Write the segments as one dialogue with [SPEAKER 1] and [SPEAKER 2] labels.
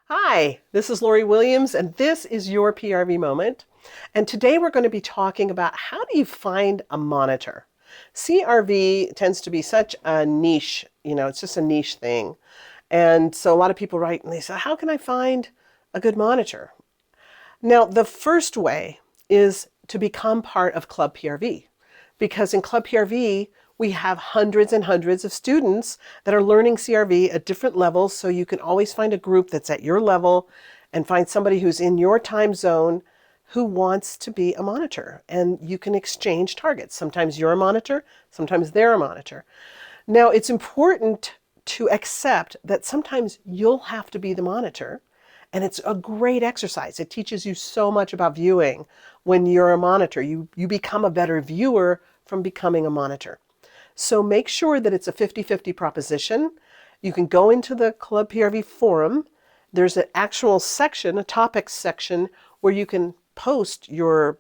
[SPEAKER 1] Hi, this is Lori Williams, and this is your PRV moment. And today we're going to be talking about how do you find a monitor? CRV tends to be such a niche, it's just a niche thing. And so a lot of people write and they say, how can I find a good monitor? Now, the first way is to become part of Club PRV, because in Club PRV, we have hundreds and hundreds of students that are learning CRV at different levels, so you can always find a group that's at your level and find somebody who's in your time zone who wants to be a monitor. And you can exchange targets. Sometimes you're a monitor, sometimes they're a monitor. Now, it's important to accept that sometimes you'll have to be the monitor. And it's a great exercise. It teaches you so much about viewing when you're a monitor. You become a better viewer from becoming a monitor. So make sure that it's a 50-50 proposition. You can go into the Club PRV forum. There's an actual section, a topics section, where you can post your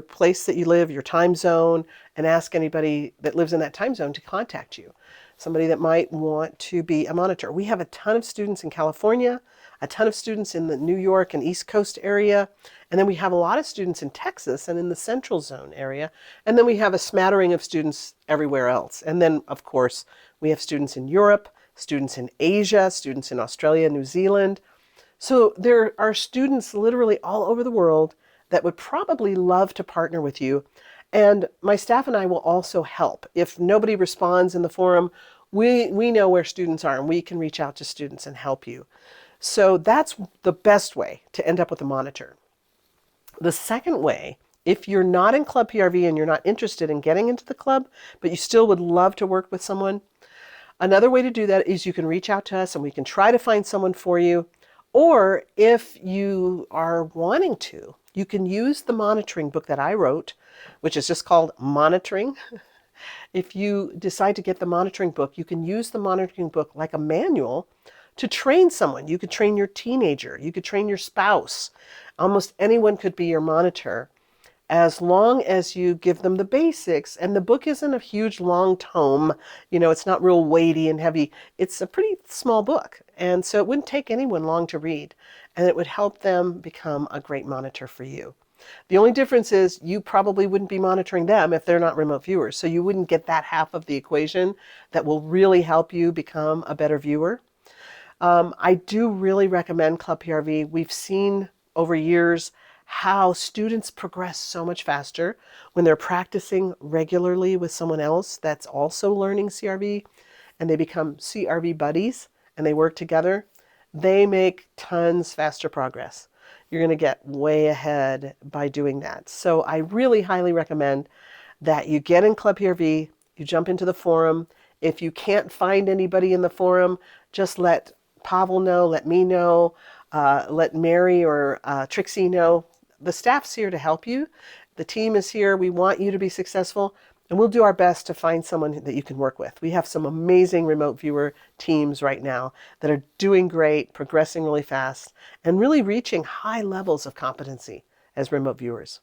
[SPEAKER 1] place that you live, your time zone, and ask anybody that lives in that time zone to contact you. Somebody that might want to be a monitor. We have a ton of students in California, a ton of students in the New York and East Coast area, and then we have a lot of students in Texas and in the Central Zone area, and then we have a smattering of students everywhere else. And then, of course, we have students in Europe, students in Asia, students in Australia, New Zealand. So there are students literally all over the world that would probably love to partner with you. And my staff and I will also help. If nobody responds in the forum, we know where students are and we can reach out to students and help you. So that's the best way to end up with a monitor. The second way, if you're not in Club PRV and you're not interested in getting into the club, but you still would love to work with someone, another way to do that is you can reach out to us and we can try to find someone for you. Or if you are wanting to, you can use the monitoring book that I wrote, which is just called Monitoring. If you decide to get the monitoring book, you can use the monitoring book like a manual to train someone. You could train your teenager, you could train your spouse. Almost anyone could be your monitor as long as you give them the basics. And the book isn't a huge long tome, it's not real weighty and heavy. It's a pretty small book. And so it wouldn't take anyone long to read, and it would help them become a great monitor for you. The only difference is you probably wouldn't be monitoring them if they're not remote viewers. So you wouldn't get that half of the equation that will really help you become a better viewer. I do really recommend Club PRV. We've seen over years how students progress so much faster when they're practicing regularly with someone else that's also learning CRV, and they become CRV buddies and they work together. They make tons faster progress. You're going to get way ahead by doing that. So I really highly recommend that you get in Club PRV, you jump into the forum. If you can't find anybody in the forum, just let Pavel know, let me know, let Mary or Trixie know. The staff's here to help you. The team is here. We want you to be successful, and we'll do our best to find someone that you can work with. We have some amazing remote viewer teams right now that are doing great, progressing really fast, and really reaching high levels of competency as remote viewers.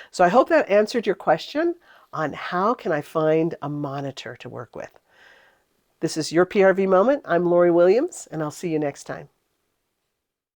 [SPEAKER 1] So I hope that answered your question on how can I find a monitor to work with. This is your PRV moment. I'm Lori Williams, and I'll see you next time.